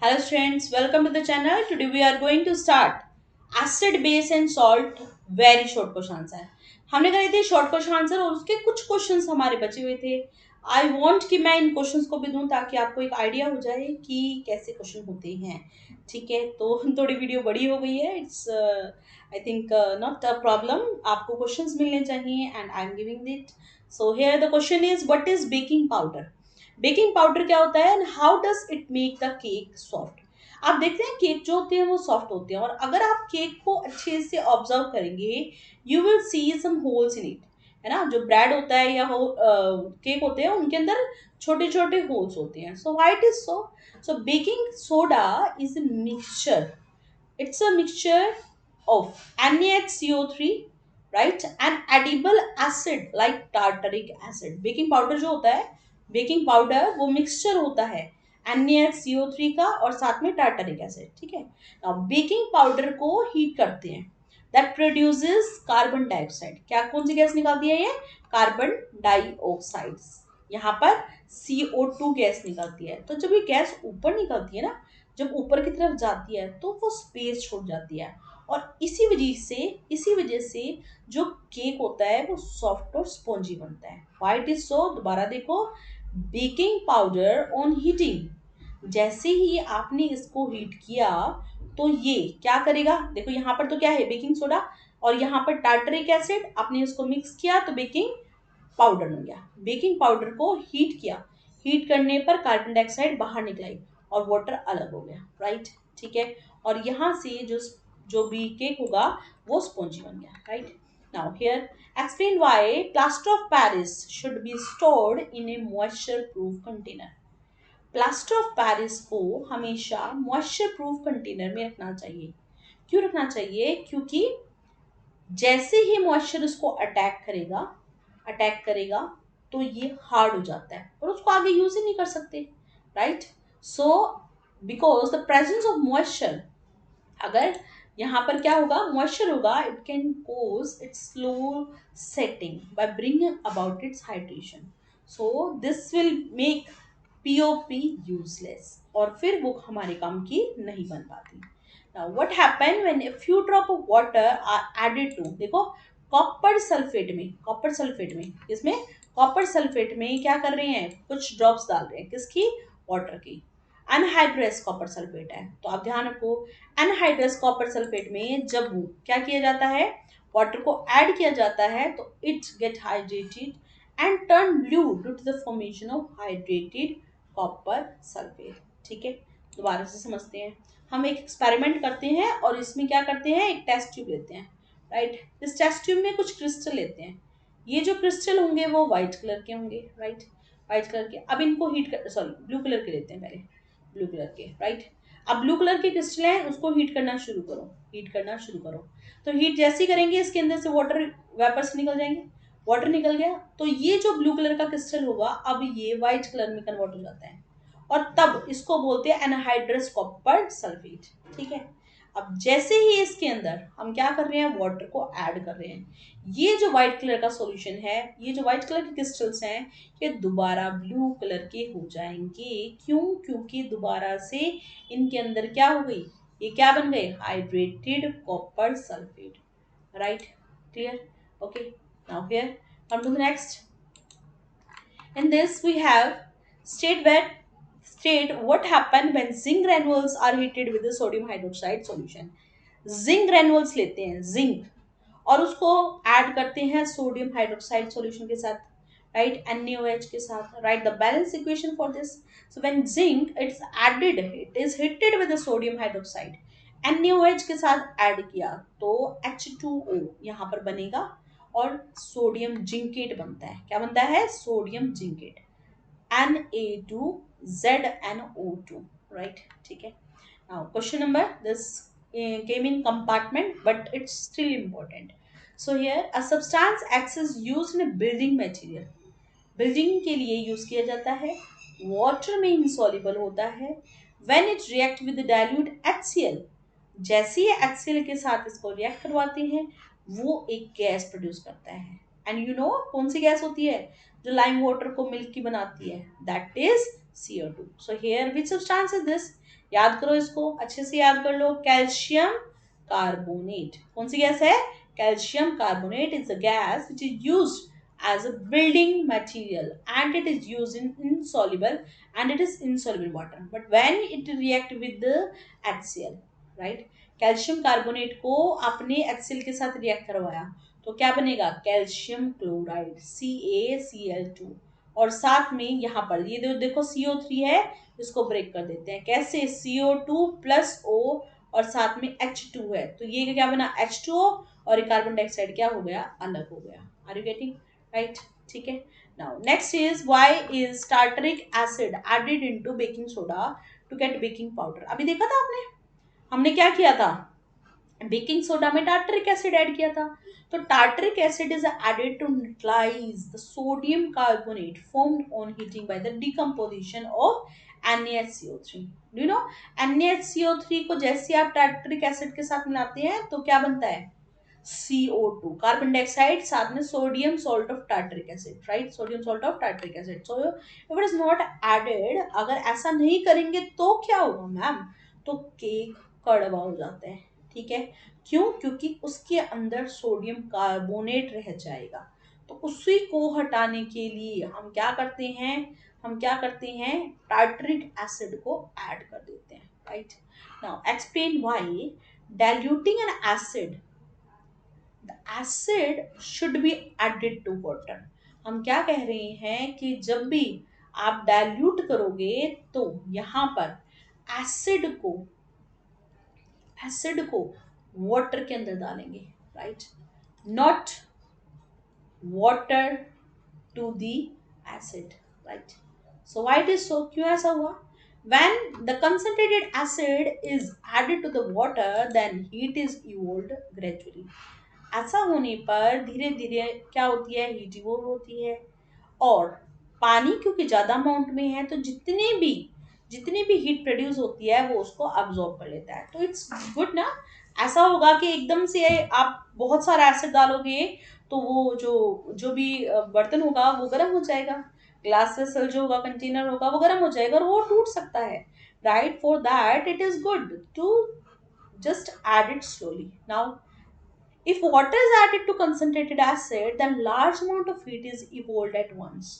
Hello students, welcome to the channel. Today we are going to start acid, base and salt very short question answer. हमने करे थे short question answer और उसके कुछ questions हमारे बचे हुए थे. आई वांट कि मैं इन क्वेश्चंस को भी दूं ताकि आपको एक आइडिया हो जाए कि कैसे क्वेश्चन होते हैं. ठीक है, तो थोड़ी वीडियो बड़ी हो गई है. It's I think not a problem. आपको क्वेश्चंस मिलने चाहिए and I am giving it. So here the question is what is baking powder. Baking powder क्या होता है and how does it make the cake soft. आप देखते हैं cake जो होते हैं वो सॉफ्ट होते हैं और अगर आप केक को अच्छे से ऑब्जर्व करेंगे you will see some holes in it. है ना, जो ब्रेड होता है या केक होते हैं उनके अंदर छोटे छोटे होल्स होते हैं. सो why it is so. So baking soda is a mixture. It's a mixture of NaHCO3, right, and edible acid like tartaric acid. Baking powder जो होता है, बेकिंग पाउडर वो मिक्सचर होता है NaHCO3 का और साथ में टार्टरिक एसिड. ठीक है, बेकिंग पाउडर को हीट करते हैं. That produces carbon dioxide. क्या कौन सी गैस निकालती है ये? Carbon dioxide. यहाँ पर CO2 गैस निकलती है. तो जब ये गैस ऊपर निकलती है ना, जब ऊपर की तरफ जाती है तो वो स्पेस छोड़ जाती है और इसी वजह से जो केक होता है वो सॉफ्ट और स्पॉन्जी बनता है. व्हाई इट इज सो. दोबारा देखो, बेकिंग पाउडर ऑन हीटिंग. जैसे ही आपने इसको हीट किया तो ये क्या करेगा. देखो यहाँ पर तो क्या है, बेकिंग सोडा और यहाँ पर टार्टरिक एसिड. आपने इसको मिक्स किया तो बेकिंग पाउडर हो गया. बेकिंग पाउडर को हीट किया, हीट करने पर कार्बन डाइऑक्साइड बाहर निकलाई और वाटर अलग हो गया. राइट, ठीक है. और यहाँ से जो जो भी केक होगा वो स्पॉन्जी बन गया. Right. Now here explain why plaster of Paris should be stored in A moisture proof container. Plaster of Paris को हमेशा मॉइस्चर प्रूफ कंटेनर में रखना चाहिए. क्यों रखना चाहिए? क्योंकि जैसे ही मॉइस्चर उसको अटैक करेगा तो ये हार्ड हो जाता है और उसको आगे यूज ही नहीं कर सकते. Right. So because the presence of moisture, अगर यहाँ पर क्या होगा, मॉइस्चर होगा, it can cause its slow setting by bringing about its hydration. So this will make POP useless और फिर वो हमारे काम की नहीं बन पाती. Now, what happen when a few drop of water are added to. देखो, कॉपर सल्फेट में इसमें कॉपर सल्फेट में क्या कर रहे हैं, कुछ ड्रॉप्स डाल रहे हैं. किसकी? वाटर की. अनहाइड्रस कॉपर सल्फेट है. तो आप ध्यान रखो, अनहाइड्रस कॉपर सल्फेट में जब क्या किया जाता है, वाटर को ऐड किया जाता है तो it get hydrated and turn blue due to the formation of hydrated copper sulphate. ठीक है, दोबारा से समझते हैं. हम एक एक्सपेरिमेंट करते हैं और इसमें क्या करते हैं, एक टेस्ट ट्यूब लेते हैं. राइट. इस टेस्ट ट्यूब में कुछ क्रिस्टल लेते हैं. ये जो क्रिस्टल होंगे वो व्हाइट कलर के होंगे. राइट, व्हाइट कलर के. अब इनको हीट कर, सॉरी, ब्लू कलर के लेते हैं पहले, ब्लू कलर के. राइट. अब ब्लू कलर के क्रिस्टल हैं, उसको हीट करना शुरू करो, हीट करना शुरू करो. तो हीट जैसे ही करेंगे इसके अंदर से वाटर वेपर्स निकल जाएंगे. वाटर निकल गया तो ये जो ब्लू कलर का क्रिस्टल होगा अब ये व्हाइट कलर में कन्वर्ट हो जाता है और तब इसको बोलते हैं एनहाइड्रस कॉपर सल्फेट. ठीक है. अब जैसे ही इसके अंदर हम क्या कर रहे हैं, वाटर को ऐड कर रहे हैं, ये जो व्हाइट कलर का सॉल्यूशन है, ये जो व्हाइट कलर के क्रिस्टल्स हैं, ये दोबारा ब्लू कलर के हो जाएंगे. क्यों? क्योंकि दोबारा से इनके अंदर क्या हो गई, ये क्या बन गए, hydrated copper sulphate. Right, clear. Okay, now here come to the next. In this we have state where state what happen when zinc granules are heated with the sodium hydroxide solution. Zinc granules लेते हैं, zinc, और उसको add करते हैं sodium hydroxide solution के साथ. Right, NaOH के साथ. Write the balance equation for this. So when zinc its added, it is heated with the sodium hydroxide, NaOH के साथ ऐड किया तो H2O यहाँ पर बनेगा और सोडियम जिंकेट बनता है. क्या बनता है? Sodium zincate. Na2ZNO2. राइट, ठीक है. now question number this came in compartment but it's still important. So here a substance X is used in a building material. Building के लिए यूज किया जाता है, वाटर में insoluble होता है. when it react with the dilute HCl, जैसे ही HCl के साथ इसको रिएक्ट करवाते हैं वो एक गैस प्रोड्यूस करता है. एंड यू नो कौन सी गैस होती है जो लाइम वाटर को मिल्की बनाती है? That is CO2. So here which substance is this? याद करो इसको, अच्छे से याद कर लो। कैल्शियम कार्बोनेट कौन सी गैस है? Calcium carbonate is a gas which is used as a building material and it is used in insoluble and it is insoluble in water but when it react with the HCl, right? Calcium carbonate को आपने HCl के साथ react करवाया तो क्या बनेगा? Calcium chloride CaCl2। और साथ में यहाँ पर ये देखो CO3 है, इसको ब्रेक कर देते हैं। कैसे? CO2 प्लस O और साथ में H2 है, तो ये क्या बना? H2O और कार्बन डाइऑक्साइड क्या हो गया? अलग हो गया। Are you getting right? ठीक है। Now next is why is tartaric acid added into baking soda to get baking powder? अभी देखा था आपने, हमने क्या किया था? बेकिंग सोडा में टार्टरिक एसिड ऐड किया था। तो tartaric acid is added to neutralize the sodium carbonate formed on heating by the decomposition of NaHCO3। Do you know NaHCO3 को जैसे आप टार्टरिक एसिड के साथ मिलाते हैं तो क्या बनता है? CO2 कार्बन डाइऑक्साइड, साथ में sodium salt of tartaric acid, right? Sodium salt of tartaric acid. So if it is not added, अगर ऐसा नहीं करेंगे तो क्या होगा मैम? तो केक कड़वा हो जाता है। ठीक है, क्यों? क्योंकि उसके अंदर सोडियम कार्बोनेट रह जाएगा। तो उसी को हटाने के लिए हम क्या करते हैं? हम क्या करते हैं? टार्टरिक एसिड को ऐड कर देते हैं, right? Now explain why diluting an acid the acid should be added to water. हम क्या कह रहे हैं कि जब भी आप डाइल्यूट करोगे तो यहाँ पर एसिड को वाटर के अंदर डालेंगे, right? Not water to the acid, right? So why it is so? क्यों ऐसा हुआ? when the concentrated acid is added to the water then heat is evolved gradually। ऐसा होने पर धीरे धीरे क्या होती है? हीट इवोल्व होती है। और पानी क्योंकि ज्यादा अमाउंट में है तो जितनी भी हीट प्रोड्यूस होती है वो उसको अब्सॉर्ब कर लेता है। तो इट्स गुड ना। ऐसा होगा कि एकदम से आप बहुत सारा एसिड डालोगे तो वो जो भी बर्तन होगा वो गर्म हो जाएगा, ग्लास वेसल जो होगा, कंटेनर होगा, वो गर्म हो जाएगा और वो टूट सकता है, right? For that it is good to just add it slowly। Now if water is added to concentrated acid then large amount of heat is evolved at once,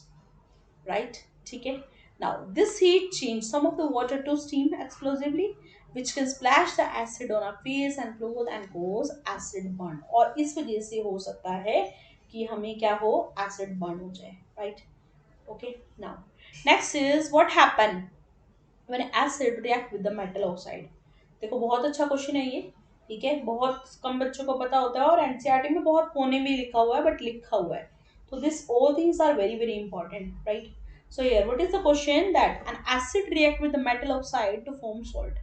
right? ठीक है। Now this heat change some of the water to steam explosively which can splash the acid on our face and clothes and cause acid burn। और इस वजह से हो सकता है कि हमें क्या हो? acid burn हो जाए, right? Okay, now next is what happen when acid react with the metal oxide। देखो बहुत अच्छा क्वेश्चन है ये, ठीक है? बहुत कम बच्चों को पता होता है और एनसीईआरटी में बहुत कोने में लिखा हुआ है, बट लिखा हुआ है। तो this all things are very very important, right? So here what is the question? That an acid react with the metal oxide to form salt.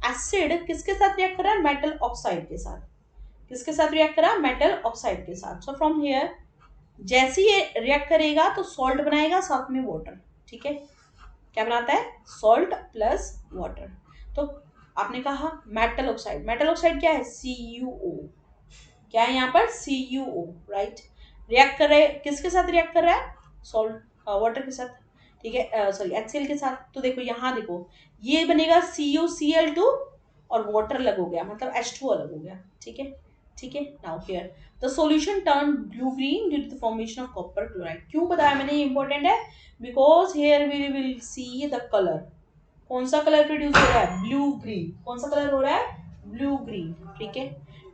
Acid किसके साथ रिएक्ट कर रहा है? मेटल ऑक्साइड के साथ। किसके साथ रिएक्ट कर रहा है? मेटल ऑक्साइड के साथ। सो फ्रॉम हियर जैसे ये रिएक्ट करेगा तो सॉल्ट बनाएगा साथ में वाटर, ठीक है? क्या बनाता है? Salt plus water. तो आपने कहा मेटल ऑक्साइड, मेटल ऑक्साइड क्या है? CuO। क्या है यहाँ पर? CuO, right? रिएक्ट कर रहे, किसके साथ रिएक्ट कर रहा है? सॉल्ट वाटर के साथ, ठीक है? सॉरी HCl के साथ। तो देखो यहाँ देखो, ये बनेगा CuCl2 और वाटर अलग हो गया, मतलब H2 अलग हो गया, ठीक है? ठीक है। Now here the solution turn blue green due to the formation of copper chloride. क्यों बताया मैंने? ये इंपॉर्टेंट है because here we will see the colour. कौन सा कलर प्रोड्यूस हो रहा है? Blue green. कौन सा कलर हो रहा है? ब्लू ग्रीन, ठीक है?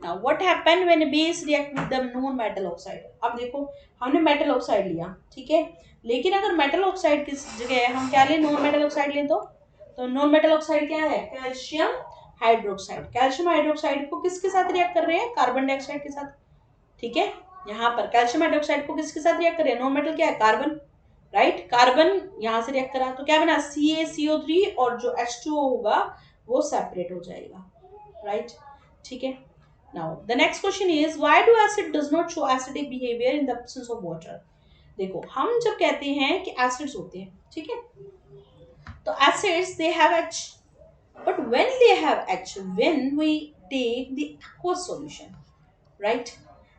Now what happened when a base react with the non metal oxide. अब देखो हमने मेटल ऑक्साइड लिया, ठीक है? लेकिन अगर मेटल ऑक्साइड की जगह हम क्या लें? नॉन मेटल ऑक्साइड लें तो नॉन मेटल ऑक्साइड क्या है? Calcium hydroxide. कैल्शियम हाइड्रोक्साइड को किसके साथ रिएक्ट कर रहे हैं? कार्बन डाइऑक्साइड के साथ, ठीक है? यहाँ पर कैल्शियम हाइड्रोक्साइड को किसके साथ रिएक्ट कर रहे हैं? नॉन मेटल क्या है? Carbon, right? कार्बन यहाँ से रिएक्ट करा तो क्या बना? CaCO3 और जो H2O होगा वो सेपरेट हो जाएगा, राइट? ठीक है। Now the next question is why do acid does not show acidic behaviour in the absence of water. देखो हम जब कहते हैं कि एसिड्स होते हैं, ठीक है, तो acids they have H, but when they have H, when we take the aqueous solution, right?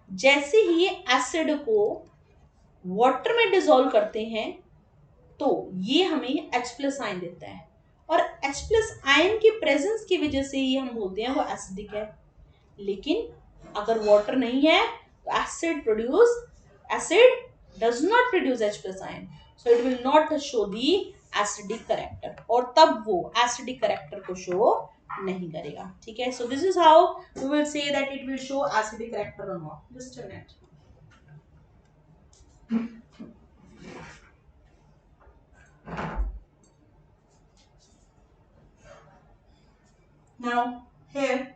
जैसे ही एसिड को वाटर में डिसॉल्व करते हैं तो ये हमें H+ आयन देता है और H प्लस आयन की प्रेजेंस की वजह से ही हम बोलते हैं वो एसिडिक है। लेकिन अगर वाटर नहीं है तो acid does not produce H plus ion, so it will not show the acidic character, और तब वो एसिडिक करेक्टर को शो नहीं करेगा। ठीक है, so this is how we will say that it will show acidic character और not. Just a minute. Now here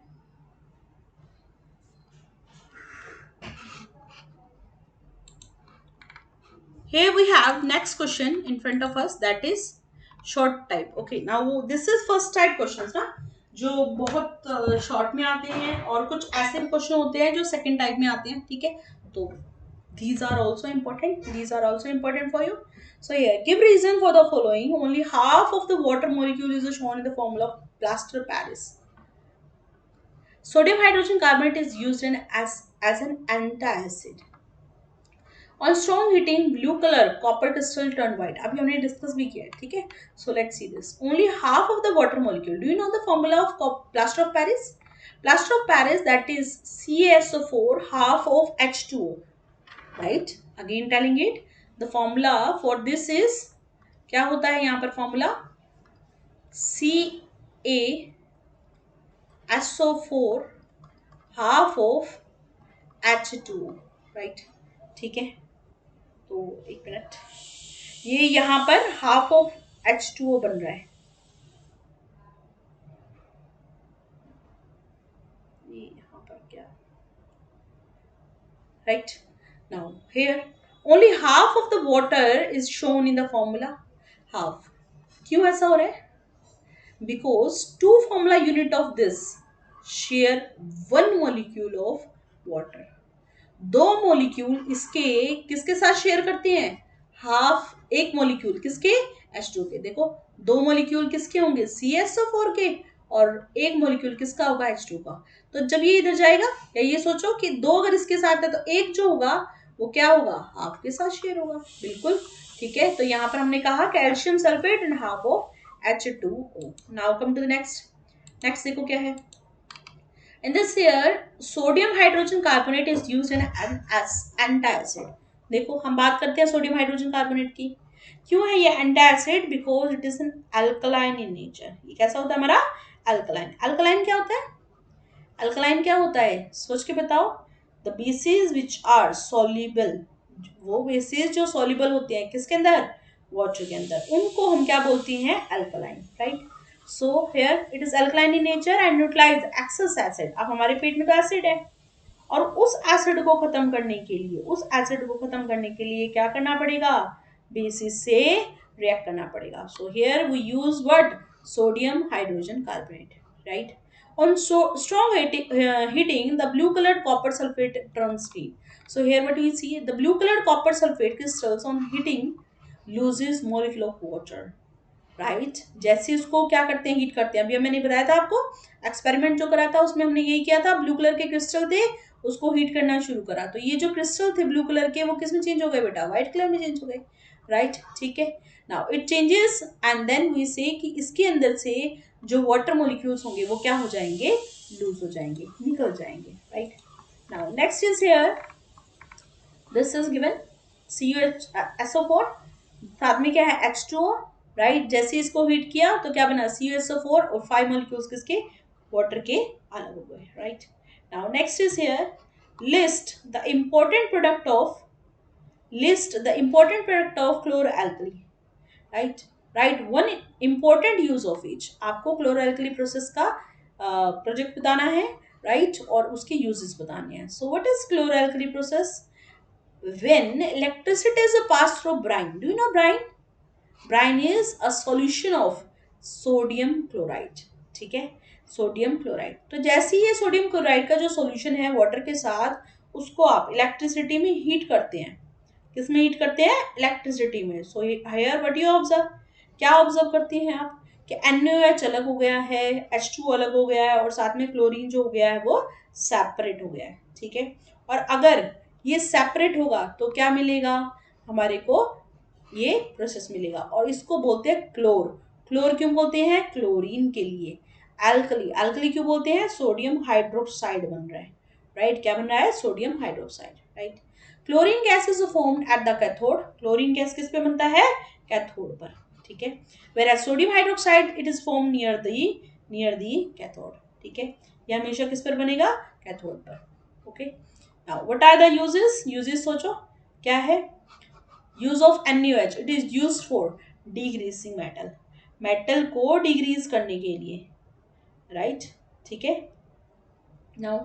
we have next question in front of us, that is short type. Okay, now this is first type questions ना, जो बहुत short में आते हैं, और कुछ ऐसे क्वेश्चन होते हैं जो सेकंड टाइप में आते हैं। ठीक है, तो these are also important for you. So here, give reason for the following. Only half of the water molecule is shown in the formula of plaster Paris. Sodium hydrogen carbonate is used as an antacid. On strong heating, blue color copper crystal turn white. अभी हमने discuss भी किया है। ठीक है, so let's see this. Only half of the water molecule. Do you know the formula of plaster of Paris? Plaster of Paris, that is CaSO4 half of H2O. Right? Again telling it. The formula for this is, क्या होता है यहाँ पर formula? CaSO4 half of H2O. Right? ठीक है, तो एक minute, ये यहाँ पर हाफ ऑफ H2O बन रहा है। ये यहाँ पर क्या, right? Now here only half of the water is shown in the formula, half. क्यों ऐसा हो रहा है? Because two formula unit of this share one molecule of water. दो मॉलिक्यूल इसके किसके साथ शेयर करते हैं? हाफ, एक मॉलिक्यूल किसके? H2 के। देखो, दो मॉलिक्यूल किसके होंगे? CaSO4 के, और एक मॉलिक्यूल किसका होगा? H2 का। तो जब ये इधर जाएगा, या ये सोचो कि दो अगर इसके साथ है तो एक जो होगा वो क्या होगा? हाफ के साथ शेयर होगा। बिल्कुल ठीक है, तो यहाँ पर हमने कहा calcium sulphate and half of H2O। Now come to the next. Next देखो क्या है। In this here, sodium hydrogen carbonate is used as antacid. देखो, हम बात करते हैं सोडियम हाइड्रोजन कार्बोनेट की। क्यों है ये antacid? Because it is an alkaline in nature. ये कैसा होता है हमारा? अल्कलाइन। अल्कलाइन क्या होता है? अल्कलाइन क्या होता है? सोच के बताओ। The basis which are soluble, वो बेसिस जो सॉल्युबल होते हैं किसके अंदर? वाटर के अंदर, उनको हम क्या बोलते हैं? Alkaline. Right? So here it is alkaline in nature and neutralize excess acid. अब हमारे पेट में तो एसिड है, और उस एसिड को खत्म करने के लिए क्या करना पड़ेगा? बेसिस से रिएक्ट करना पड़ेगा। So here we use what? Sodium hydrogen carbonate. Right? On strong heating, the blue colored copper sulfate turns green. So here what we see, the blue colored copper sulfate crystals on heating loses molecule of water. Right? जैसे इसको क्या करते हैं? Heat करते हैं। अभी मैंने बताया था आपको, एक्सपेरिमेंट जो करा था उसमें हमने यही किया था, ब्लू कलर के क्रिस्टल थे, उसको हीट करना शुरू करा, तो ये जो क्रिस्टल थे ब्लू कलर के वो किस में चेंज हो गए बेटा? व्हाइट कलर में चेंज हो गए। राइट? ठीक है, now it changes and then we say कि इसके अंदर से जो वाटर मॉलिक्यूल्स होंगे वो क्या हो जाएंगे? लूज हो जाएंगे, निकल जाएंगे। Right? Now next is here, this is given CuSO4, साथ में क्या है? H2O। राइट? जैसे इसको हीट किया तो क्या बना? CuSO4 और 5 मॉलिक्यूल्स किसके? वाटर के अलग हो गए। Right? Now next is here, list the important product of chloroalkali. Right? Write one important use of each. आपको क्लोरोअल्कली प्रोसेस का प्रोजेक्ट बताना है, राइट? और उसके यूजेस बताने हैं। So what is chloroalkali process? When electricity is passed through brine. Do you know brine? Brine is a solution of sodium chloride. ठीक है, सोडियम क्लोराइड। तो जैसे ही ये सोडियम क्लोराइड का जो सॉल्यूशन है वाटर के साथ, उसको आप इलेक्ट्रिसिटी में हीट करते हैं। किस में हीट करते हैं? इलेक्ट्रिसिटी में। सो हियर व्हाट यू ऑब्जर्व, क्या ऑब्जर्व करते हैं आप? कि NaOH अलग हो गया है, H2 अलग हो गया है, और साथ में क्लोरीन जो हो गया है वो सेपरेट हो गया है। ठीक है, और अगर ये सेपरेट होगा तो क्या मिलेगा हमारे को? ये प्रोसेस मिलेगा, और इसको बोलते हैं क्लोर। क्लोर क्यों बोलते हैं? क्लोरीन के लिए। एल्कली, एल्कली क्यों बोलते हैं? सोडियम हाइड्रोक्साइड बन रहा है, राइट? क्या बन रहा है? Sodium hydroxide, right? Chlorine gas is formed at the cathode. Chlorine gas किस पे बनता है? कैथोड पर, ठीक है। whereas sodium hydroxide it is form near the cathode, ठीक है। ये हमेशा किस पर बनेगा? कैथोड पर, okay. Now what are the uses? Uses सोचो क्या है? Use of NaOH, it is used for degreasing metal, metal को डिग्रीज करने के लिए, राइट, ठीक है। Now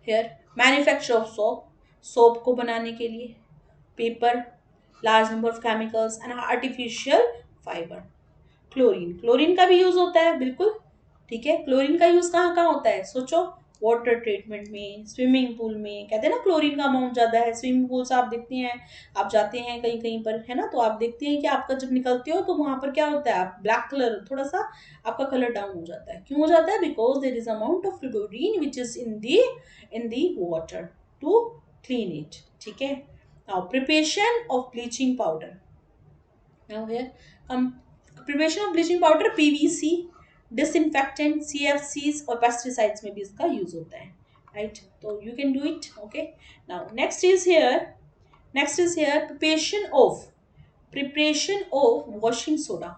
here manufacture of soap, soap को बनाने के लिए, paper, large number of chemicals and artificial fibre. Chlorine, chlorine का भी यूज होता है, बिल्कुल, ठीक है। क्लोरीन का यूज कहाँ कहाँ होता है? सोचो, वाटर ट्रीटमेंट में, स्विमिंग पूल में, कहते हैं ना क्लोरीन का अमाउंट ज्यादा है। स्विमिंग पूल से आप देखते हैं, आप जाते हैं कहीं कहीं पर, है ना, तो आप देखते हैं कि आपका जब निकलते हो तो वहां पर क्या होता है? आप ब्लैक कलर, थोड़ा सा आपका कलर डाउन हो जाता है। क्यों हो जाता है? Because there is amount of chlorine which is in the water to clean it, ठीक है। Now preparation of bleaching powder. Now here preparation of bleaching powder, PVC, disinfectant, CFCs और pesticides में भी इसका यूज होता है, right? तो you can do it, okay? Now next is here preparation of washing soda.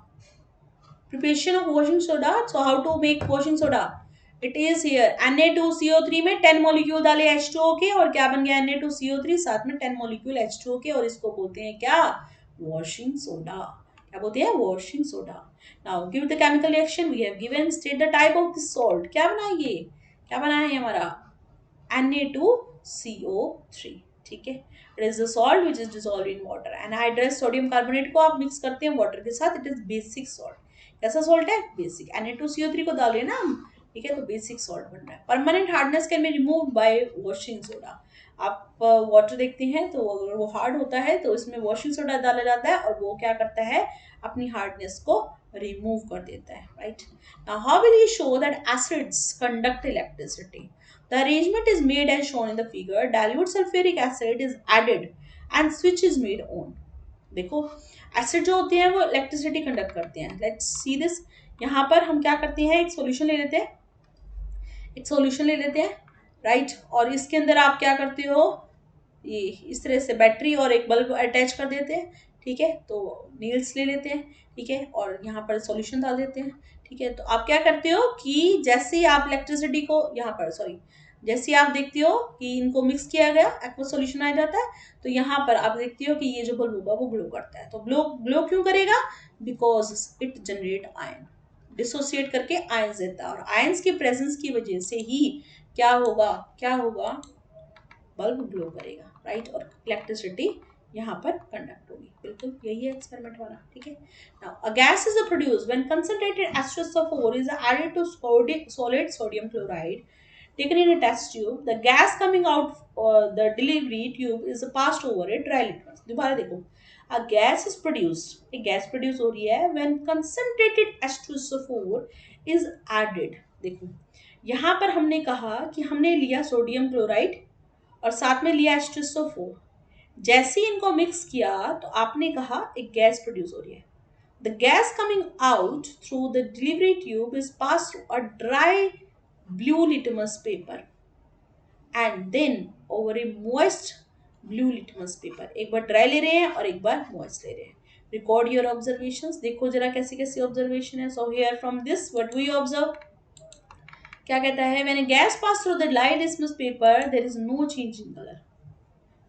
Preparation of washing soda. So how to make washing soda? It is here Na2CO3 में 10 molecule डाले H2O के, और क्या बन गया? Na2CO3 साथ में 10 मॉलिक्यूल H2O के, और इसको बोलते हैं क्या? Washing soda. क्या बोलते हैं? Washing soda. Now give the chemical reaction we have given, state the type of this salt. क्या बना ये? क्या बना है हमारा? Na2CO3, ठीक है। It is the salt which is dissolve in water. Anhydrous sodium carbonate को आप मिक्स करते हैं वाटर के साथ, इट इज बेसिक सॉल्ट। कैसा सॉल्ट है? बेसिक। Na2CO3 को डालिए ना हम, ठीक है, तो बेसिक सॉल्ट बन रहा है। Permanent hardness can be remove by washing soda. आप वाटर देखते हैं तो अगर वो हार्ड होता है तो इसमें वॉशिंग सोडा डाला जाता है, और वो क्या करता है? अपनी हार्डनेस को रिमूव कर देता है, right? Now how will you show that acids conduct electricity? The arrangement is made as shown in the figure. Dilute sulfuric acid is added and switch is made on. देखो, acid जो होते हैं वो electricity conduct करते हैं। Let's see this. यहाँ पर हम क्या करते हैं? एक सॉल्यूशन ले लेते हैं, एक सॉल्यूशन ले लेते हैं, राइट? और इसके अंदर आप क्या करते हो? ये इस तरह से बैटरी और एक बल्ब अटैच कर देते हैं, ठीक है। तो नील्स ले लेते हैं, ठीक है, और यहाँ पर सॉल्यूशन डाल देते हैं, ठीक है। तो आप क्या करते हो कि जैसे ही आप इलेक्ट्रिसिटी को यहाँ पर, सॉरी, जैसे आप देखते हो कि इनको मिक्स किया गया, एक्वा सॉल्यूशन आ जाता है, तो यहाँ पर आप देखते हो कि ये जो बल्ब होगा वो ग्लो करता है। तो ग्लो ग्लो क्यों करेगा? Because it generate ion, dissociate करके आयंस देता है, और आयंस की प्रेजेंस की वजह से ही क्या होगा? क्या होगा? बल्ब ग्लो करेगा, राइट? और इलेक्ट्रिसिटी यहाँ पर कंडक्ट होगी। बिल्कुल यही है एक्सपेरिमेंट वाला, ठीक है। Now a gas is produced when concentrated H2SO4 is added to solid sodium chloride taken in a test tube. The gas coming out the delivery tube is passed over a dry litmus. दोबारा देखो, a gas is produced, एक gas produce हो रही है when concentrated H2SO4 is added। देखो, यहाँ पर हमने कहा कि हमने लिया सोडियम क्लोराइड और साथ में लिया H2SO4। जैसे ही इनको मिक्स किया तो आपने कहा एक गैस प्रोड्यूस हो रही है। The gas coming out through the delivery tube is pass through a dry blue litmus paper and then over a moist blue litmus paper. एक बार ड्राई ले रहे हैं और एक बार मॉइस्ट ले रहे हैं। Record your observations. देखो जरा कैसी कैसी ऑब्जर्वेशन है। So here from this what we observe, क्या कहता है? When gas pass through the dry litmus paper there is no change in colour,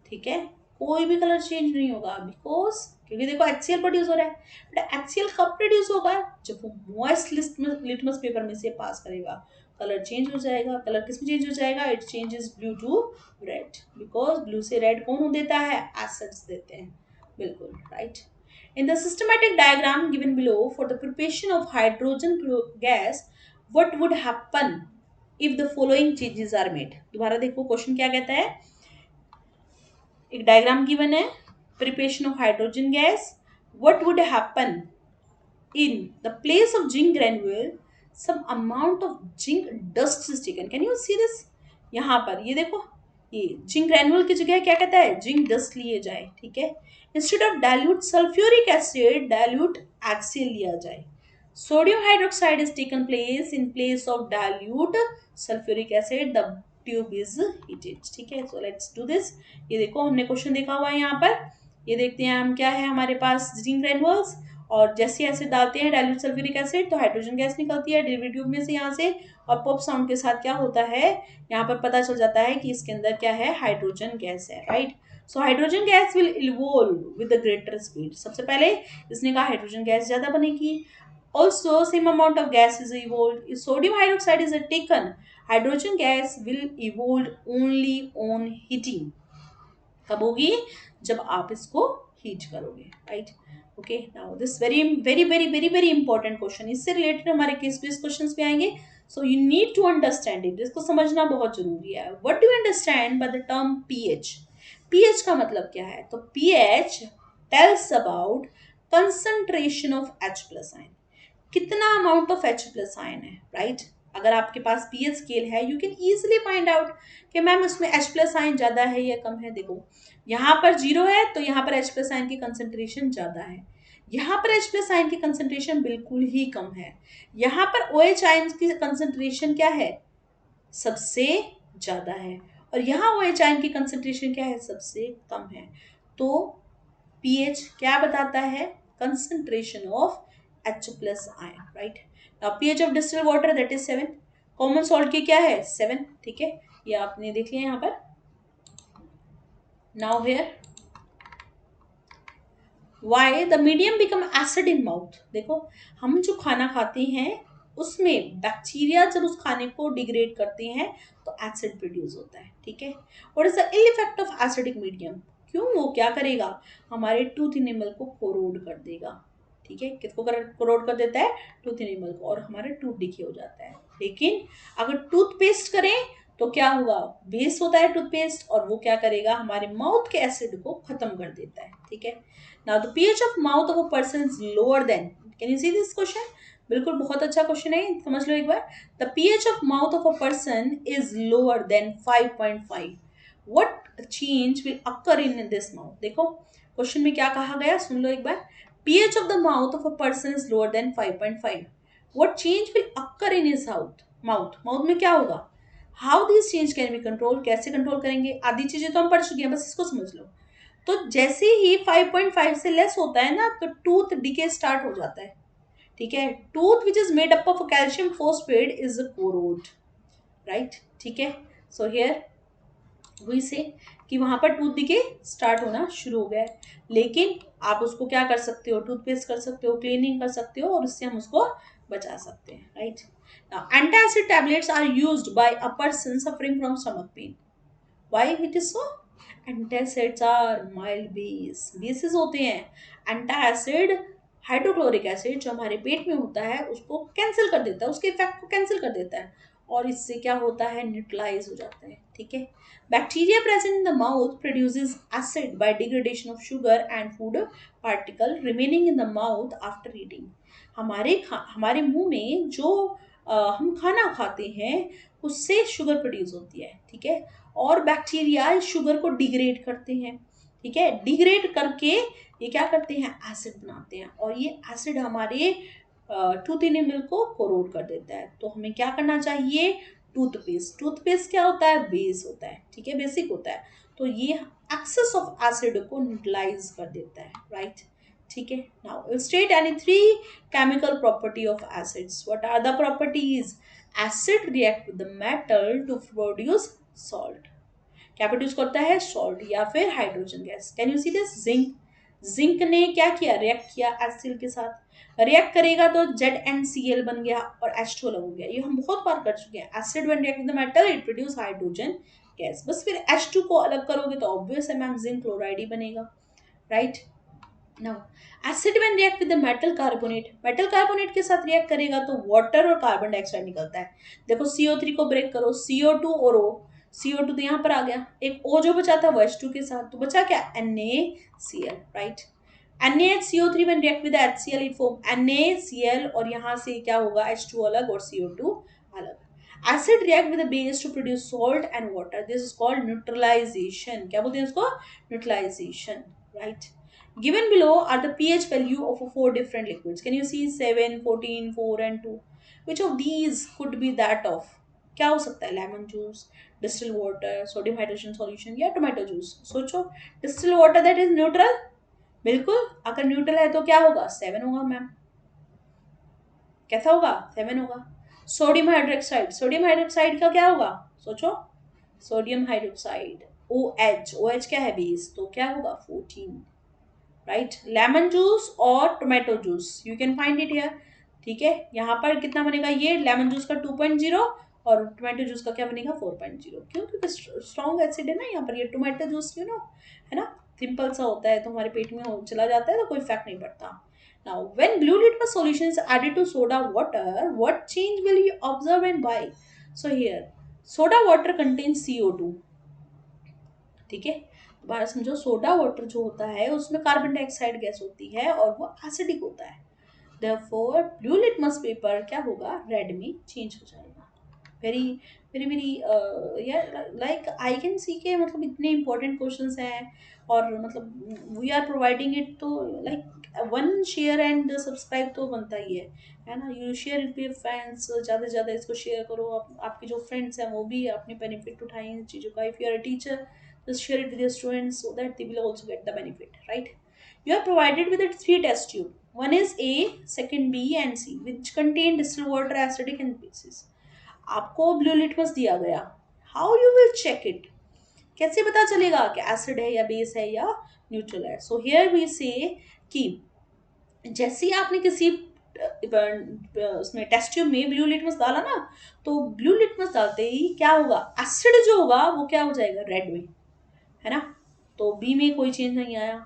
ठीक है, कोई भी कलर चेंज नहीं होगा, बिकॉज क्योंकि देखो HCl प्रोड्यूस हो रहा है। बट HCl कब प्रोड्यूस होगा? जब वो मॉइस्ट लिटमस पेपर में से पास करेगा, कलर चेंज हो जाएगा। कलर किस में चेंज हो जाएगा? It changes blue to red, because blue से रेड कौन देता है? एसिड्स देते हैं, बिल्कुल, right. In the systematic diagram given below for the preparation of hydrogen gas, what would happen if the following changes are made? दोबारा देखो question क्या कहता है। एक डायग्राम गिवन है, preparation of hydrogen gas, what would happen in the place of zinc granule some amount of zinc dust is taken. Can you see this? यहाँ पर ये देखो, ये जिंक ग्रेन्यूल की जगह क्या कहता है? जिंक डस्ट लिए जाए, ठीक है। Instead of dilute sulphuric acid dilute HCl लिया जाए। Sodium hydroxide is taken place in place of dilute sulfuric acid. The tube is heated. ठीक है, so let's do this. ये देखो हमने क्वेश्चन देखा हुआ है यहाँ पर. ये देखते हैं हम क्या है हमारे पास जिंक ग्रेनुअल्स, और जैसे एसिड डालते हैं डाइल्यूट सल्फ्यूरिक एसिड तो हाइड्रोजन गैस निकलती है डिलीवरी ट्यूब में से यहाँ से, और पॉप साउंड के साथ क्या होता है यहाँ पर पता चल जाता है कि इसके अंदर क्या है, हाइड्रोजन गैस है, right. So hydrogen gas will evolve with the greater speed. सबसे पहले इसने कहा हाइड्रोजन गैस ज्यादा बनेगी. Also, same amount of gas is evolved. If sodium hydroxide is taken, hydrogen gas will evolve only on heating. कब होगी, जब आप इसको हीट करोगे, right. Okay, now this very very very very very important question, इससे related हमारे case based questions भी आएंगे. So you need to understand it, इसको समझना बहुत जरूरी है. What do you understand by the term pH? PH का मतलब क्या है? तो pH tells about concentration of H plus ion. कितना amount of H plus ion है, राइट. अगर आपके पास पीएच स्केल है you can easily find out कि मैम उसमें H प्लस आयन ज़्यादा है या कम है. देखो यहाँ पर 0 है तो यहाँ पर H प्लस आयन की कंसंट्रेशन ज़्यादा है, यहाँ पर H प्लस आयन की कंसंट्रेशन बिल्कुल ही कम है, यहाँ पर OH आयन की कंसंट्रेशन क्या है, सबसे ज़्यादा है, और यहाँ OH आयन की कंसंट्रेशन क्या है, सबसे कम है. तो pH क्या बताता है, concentration of H plus ion, right. Now pH of distilled water that is 7. Common salt की क्या है, 7. ठीक है, ये आपने देख लिया यहाँ पर. Now here why the medium become acid in mouth. देखो हम जो खाना खाते हैं उसमें बैक्टीरिया जब उस खाने को डिग्रेड करते हैं तो एसिड प्रोड्यूस होता है. ठीक है, what is the ill effect of acidic medium? क्यों, वो क्या करेगा, हमारे टूथ इनेमल को कोरोड कर देगा. ठीक है, किसको कोरोड कर देता है, टूथ इनेमल को, और हमारा टूथ डिके हो जाता है. लेकिन अगर टूथपेस्ट करें तो क्या हुआ, बेस होता है टूथपेस्ट, और वो क्या करेगा, हमारे माउथ के एसिड को खत्म कर देता है. ठीक है. Now the pH of mouth of a person is lower than. Can you see this question? बिल्कुल बहुत अच्छा क्वेश्चन है, समझ लो एक बार. The pH of mouth of a person is lower than 5.5. What change will occur in this mouth? देखो question में क्या कहा गया, सुन लो एक बार. pH of the mouth of a person is lower than 5.5. What change will occur in his mouth में क्या होगा? How these change can be controlled? कैसे कंट्रोल करेंगे? आधी चीजें तो हम पढ़ चुके हैं, बस इसको समझ लो. तो जैसे ही 5.5 से लेस होता है ना तो टूथ डिके स्टार्ट हो जाता है. ठीक है, tooth which is made up of calcium phosphate is corrode, right. ठीक है, सो हियर वही से कि वहां पर टूथ डिके स्टार्ट होना शुरू हो गया है, लेकिन आप उसको क्या कर सकते हो, टूथपेस्ट कर सकते हो, क्लीनिंग कर सकते हो, और उससे हम उसको बचा सकते हैं, right. Antacid tablets are used by a person suffering from stomach pain. Why it is so? Antacids are mild bases होते हैं. एंटासिड हाइड्रोक्लोरिक एसिड जो हमारे पेट में होता है उसको कैंसिल कर देता है, उसके इफेक्ट को कैंसिल कर देता है, और इससे क्या होता है, न्यूट्रलाइज हो जाता है. ठीक है. Bacteria present in the mouth produces acid by degradation of sugar and food particle remaining in the mouth after eating. हमारे मुंह में जो हम खाना खाते हैं उससे शुगर प्रोड्यूस होती है. ठीक है, और बैक्टीरिया इस शुगर को डिग्रेड करते हैं. ठीक है, डिग्रेड करके ये क्या करते हैं, एसिड बनाते हैं, और ये एसिड हमारे टूथ इनेमल को कोरोड कर देता है. तो हमें क्या करना चाहिए, टूथपेस्ट क्या होता है, बेस होता है. ठीक है, बेसिक होता है. तो ये एक्सेस ऑफ एसिड को न्यूट्रलाइज कर देता है, राइट. ठीक है. Now state any 3 chemical property of acids. What are the properties? Acid react with the metal to produce salt. क्या प्रोड्यूस करता है, सॉल्ट या फिर hydrogen gas. Can you see this, zinc ने क्या किया, रिएक्ट किया एसिड के साथ, रिएक्ट करेगा तो ZnCl बन गया और H2 अलग हो गया. ये हम बहुत बार कर चुके हैं. Acid when react with the metal it produce hydrogen gas. बस फिर H2 को अलग करोगे तो ऑब्वियस है मैम जिंक क्लोराइड ही बनेगा, right. Now acid when react with the metal carbonate के साथ रिएक्ट करेगा तो वाटर और कार्बन डाइऑक्साइड निकलता है. देखो CO3 को ब्रेक करो, CO2 और O. CO2 तो यहाँ पर आ गया, एक O जो बचा था वो H2 के साथ, तो बचा क्या, NaCl, right. NaHCO3 when react with the HCl it form NaCl, और यहाँ से क्या होगा, H2 अलग और CO2 अलग. Acid react with the base to produce salt and water. This is called neutralization. क्या बोलते हैं इसको, neutralization, right. Given below are the pH value of four different liquids. Can you see 7, 14, 4 and 2? Which of these could be that of? क्या हो सकता है? Lemon juice, distil water, sodium hydrogen solution या tomato juice? सोचो. Distil water that is neutral. बिल्कुल. अगर neutral है तो क्या होगा? 7 होगा मैम. कैसा होगा? 7 होगा. सोडियम हाइड्रोक्साइड, सोडियम हाइड्रोक्साइड का क्या होगा? सोचो. सोडियम हाइड्रोक्साइड OH, OH क्या है? बेस. तो क्या होगा? 14. राइट. लेमन जूस और tomato juice you can find it here. ठीक है. यहाँ पर कितना बनेगा? ये लेमन जूस का 2.0 और टोमेटो जूस का क्या बनेगा? 4.0. क्यों? क्योंकि स्ट्रॉन्ग एसिड है ना यहाँ पर. ये टोमेटो जूस है ना, सिंपल सा होता है तो हमारे पेट में चला जाता है तो कोई इफेक्ट नहीं पड़ता. Now, when blue litmus solution is added to soda water, what change will you observe and why? So here, soda water contains CO2. ठीक है. दोबारा समझो. सोडा वाटर जो होता है उसमें कार्बन डाइऑक्साइड गैस होती है और वो एसिडिक होता है. Therefore, ब्लू लिटमस पेपर क्या होगा? रेड में चेंज हो जाएगा. वेरी वेरी वेरी यार, लाइक आई कैन सी के मतलब इतने इंपॉर्टेंट क्वेश्चंस हैं और मतलब वी आर प्रोवाइडिंग इट तो like one share and subscribe तो बनता ही है ना. You share it with friends. ज़्यादा से ज़्यादा इसको शेयर करो. आपके जो फ्रेंड्स हैं वो भी अपने बेनिफिट उठाएं इन चीज़ों का. If you are a teacher, just share it with your students so that they will also get the benefit, right? You are provided with a three test tube. One is A, second B and C, which contain distilled water, acidic and bases. आपको blue litmus दिया गया. How you will check it? कैसे पता चलेगा कि acid है या base है या न्यूट्रल है? सो हियर वी से कि जैसे ही आपने किसी उसमें टेस्ट ट्यूब में ब्लू लिटमस डाला ना, तो ब्लू लिटमस डालते ही क्या होगा? एसिड जो होगा वो क्या हो जाएगा? रेड में. है ना. तो बी में कोई चेंज नहीं आया.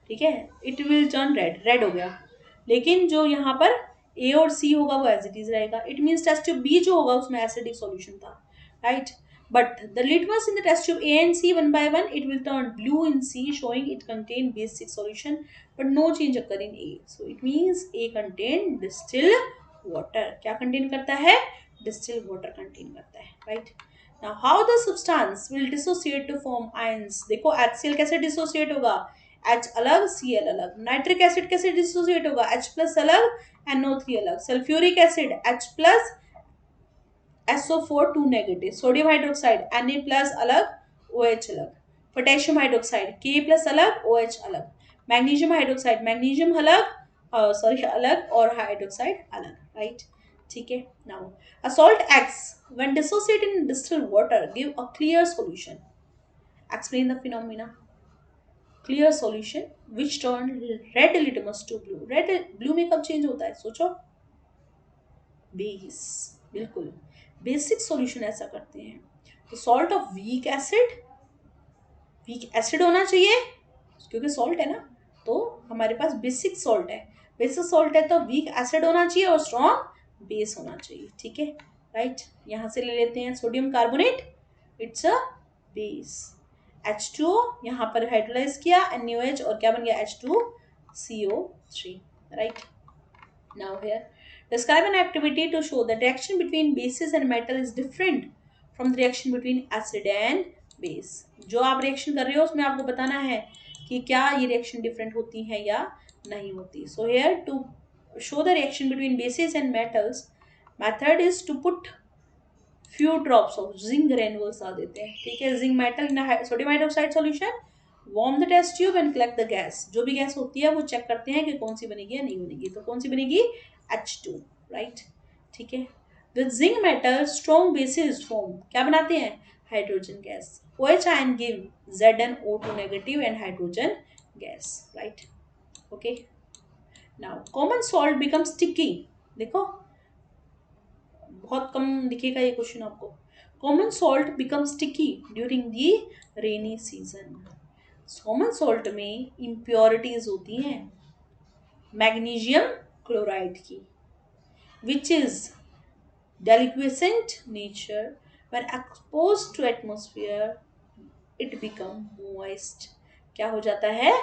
ठीक है. It will turn red. Red हो गया. लेकिन जो यहाँ पर ए और सी होगा वो एज इट इज रहेगा. It means test tube B जो होगा उसमें एसिडिक सॉल्यूशन था. Right. But the litmus in the test tube A and C one by one it will turn blue in C showing it contain basic solution but no change occur in A. So it means A contain distilled water. क्या contain करता है? Distilled water contain करता है. Right. Now how the substance will dissociate to form ions? देखो HCl कैसे dissociate होगा? H अलग Cl अलग. नाइट्रिक एसिड कैसे डिसोसिएट होगा? H प्लस अलग NO3 अलग. Sulphuric acid H plus SO4 2 negative. Sodium hydroxide Na plus अलग OH अलग. पोटेशियम हाइड्रोक्साइड K प्लस अलग OH अलग. मैग्नीशियम हाइड्रोक्साइड मैग्नीशियम अलग और हाइड्रोक्साइड अलग. राइट. ठीक है. Now a salt X when dissociated in distilled water give a clear solution. Explain the phenomena. Clear solution which turn red litmus to blue. Red blue में कब change होता है? सोचो. बेस. बिल्कुल. बेसिक सॉल्यूशन ऐसा करते हैं. तो सॉल्ट ऑफ वीक एसिड होना चाहिए क्योंकि सॉल्ट है ना. तो हमारे पास बेसिक सॉल्ट है. बेसिक सॉल्ट है तो वीक एसिड होना चाहिए और स्ट्रॉन्ग बेस होना चाहिए. ठीक है. राइट. यहाँ से ले लेते हैं sodium carbonate. It's a base. H2O यहाँ पर हाइड्रोलाइज किया NaOH और क्या बन गया? H2CO3. Right. Now here, describe an activity to show the reaction between bases and metal is different from the reaction between acid and base. जो आप reaction कर रहे हो उसमें आपको बताना है कि क्या ये रिएक्शन डिफरेंट होती है या नहीं होती. So here to show the reaction between bases and metals, method is to put few drops of zinc granules डाल देते हैं. ठीक है. Zinc metal in sodium hydroxide solution. Warm the test tube and collect the gas. जो भी gas होती है वो चेक करते हैं कि कौन सी बनेगी या नहीं बनेगी. तो कौन सी बनेगी? H2. राइट. ठीक है. With zinc metal strong bases form. क्या बनाते हैं? Hydrogen gas. OH ion give ZnO2 negative and hydrogen gas. Right. Okay. Now common salt becomes sticky. देखो बहुत कम दिखेगा ये क्वेश्चन आपको. Common salt become sticky during the rainy season. Common salt में impurities होती हैं मैग्नीशियम क्लोराइड की which is deliquescent nature. When exposed to atmosphere it become moist. क्या हो जाता है?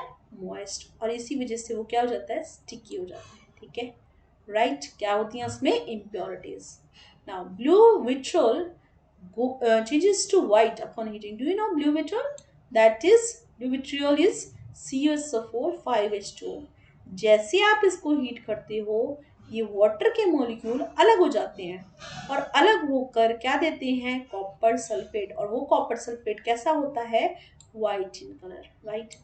मॉइस्ट. और इसी वजह से वो क्या हो जाता है? स्टिकी हो जाता है. ठीक है. राइट. क्या होती हैं उसमें? Impurities. Now, blue vitriol changes to white upon heating. Do you know blue vitriol? Blue vitriol is CuSO4 5H2O। जैसे आप इसको हीट करते हो ये वाटर के मॉलिक्यूल अलग हो जाते हैं और अलग होकर क्या देते हैं, कॉपर सल्फेट। और वो कॉपर सल्फेट कैसा होता है, white in colour, right.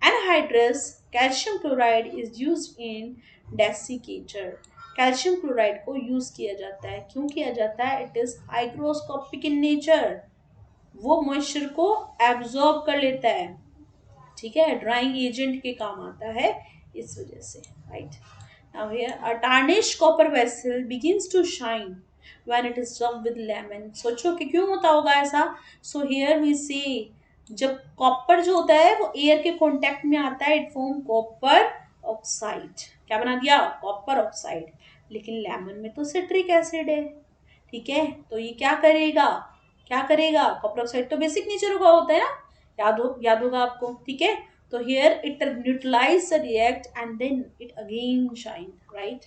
Anhydrous calcium chloride is used in desiccator। Calcium chloride को यूज किया जाता है, क्यों किया जाता है, it is hygroscopic in nature, वो मॉइस्चर को एब्जॉर्ब कर लेता है, ठीक है, ड्राइंग एजेंट के काम आता है इस वजह से, right. Now here a tarnished copper vessel begins to shine when it is rubbed with lemon। सोचो कि क्यों होता होगा ऐसा। सो हियर वी से जब कॉपर जो होता है वो एयर के कांटेक्ट में आता है, इट फॉर्म कॉपर ऑक्साइड। क्या बना दिया, कॉपर ऑक्साइड। लेकिन लेमन में तो सिट्रिक एसिड है, ठीक है, तो ये क्या करेगा, क्या करेगा, कॉपर ऑक्साइड तो बेसिक नेचर का होता है ना, याद होगा आपको, ठीक है। तो here it neutralise the react and then it again shine, right.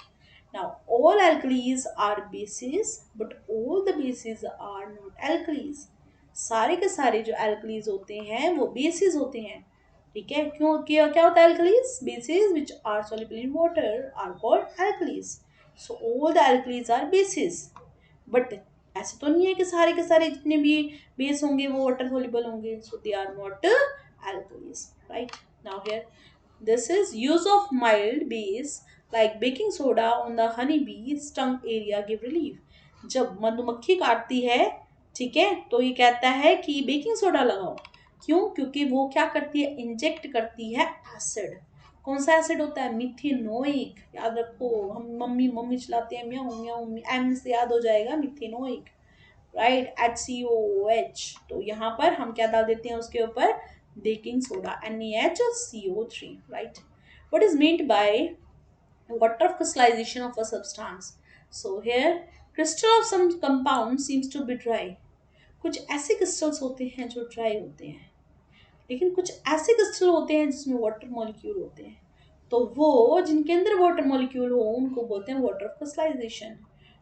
Now all alkalis are bases but all the bases are not alkalis। सारे के सारे जो alkalis होते हैं वो bases होते हैं, ठीक है। क्यों, क्या होता है alkalis, bases which are soluble in water are called alkalis। so all the alkalis are bases, but ऐसे तो नहीं है कि सारे के सारे जितने भी बेस होंगे वो वाटर सोल्यूबल होंगे, so they are not alkalis, right. Now here this is use of mild base like baking soda on the honey bee stung area give relief. जब मधुमक्खी काटती है, ठीक है, तो ये कहता है कि बेकिंग सोडा लगाओ, क्यों, क्योंकि वो क्या करती है, इंजेक्ट करती है एसिड। कौन सा एसिड होता है, मिथेनोइक, याद रखो, हम मम्मी मम्मी चलाते हैं म्याऊ म्याऊ, एम से याद हो जाएगा मिथेनोइक, राइट, HCOOH। तो यहाँ पर हम क्या डाल देते हैं उसके ऊपर, baking soda, NaHCO3, right. what is meant by water of crystallization of a substance? so here crystal of some compound seems to be dry। कुछ ऐसे क्रिस्टल्स होते हैं जो ड्राई होते हैं, लेकिन कुछ ऐसे क्रिस्टल होते हैं जिसमें वाटर मॉलिक्यूल होते हैं, तो वो जिनके अंदर वाटर मॉलिक्यूल हो उनको बोलते हैं water of crystallisation,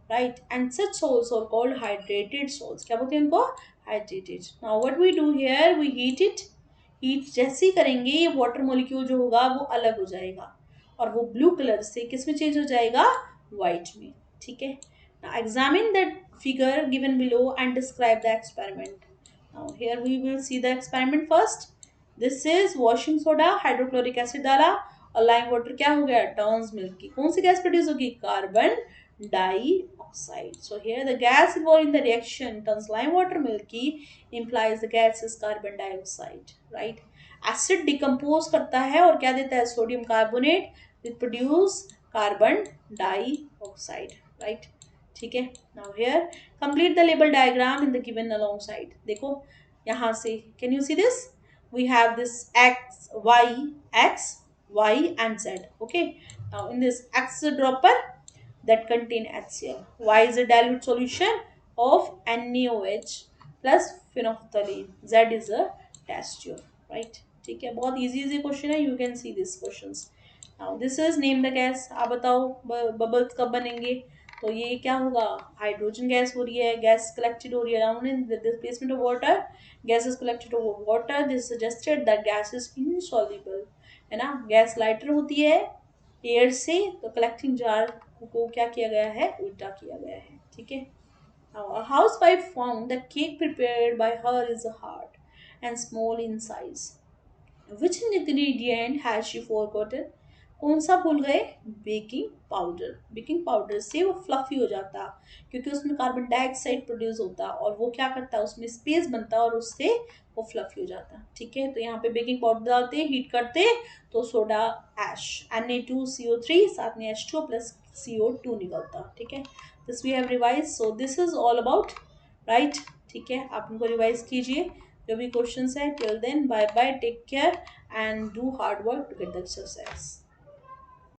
right. And such salts are called hydrated salts. क्या बोलते हैं उनको, hydrated. Now what we do here, we heat it. Heat जैसे ही करेंगे ये वाटर मॉलिक्यूल जो होगा वो अलग हो जाएगा और वो ब्लू कलर से किस में चेंज हो जाएगा, वाइट में, ठीक है। Now examine that figure given below and describe the experiment. now here we will see the experiment first। This is washing soda, hydrochloric acid डाला और लाइम वाटर क्या हो गया, टर्न्स मिल्की। कौन सी गैस प्रोड्यूस होगी, carbon dioxide. So here the gas involve in the reaction turns lime water milky implies the gas is carbon dioxide, right। Acid decompose करता है और क्या देता है, sodium carbonate, which produce carbon dioxide, right, ठीक है। Now here complete the label diagram in the given along side. देखो यहाँ से, can you see this, we have this x y and z, okay। now in this x is a dropper that contain HCl, y is a dilute solution of NaOH plus phenolphthalein, z is a test tube, right। ठीक है, बहुत easy question है, you can see this questions. Now this is name the gas. आप बताओ bubbles कब बनेंगे, तो ये क्या होगा, हाइड्रोजन गैस हो रही है, गैस कलेक्टेड हो रही है around in the displacement of water, gas is collected over water, this suggested that gas is insoluble, है ना। गैस लाइटर होती है एयर से, तो कलेक्टिंग जार को क्या किया गया है, उल्टा किया गया है, ठीक है। Now, a housewife found the cake prepared by her is hard and small in size. Which ingredient has she forgotten? कौन सा भूल गए, बेकिंग पाउडर। बेकिंग पाउडर से वो फ्लफी हो जाता क्योंकि उसमें कार्बन डाइऑक्साइड प्रोड्यूस होता और वो क्या करता, उसमें स्पेस बनता और उससे वो फ्लफी हो जाता, ठीक है। तो यहाँ पे बेकिंग पाउडर डालते, हीट करते, तो सोडा ऐश Na2CO3 साथ में H2 प्लस CO2 निकलता, ठीक है। This we have revise, so this is all about, right, ठीक है। आप इनको रिवाइज कीजिए जो भी क्वेश्चंस है। Till then bye bye, take care and do hard work to get the exercise.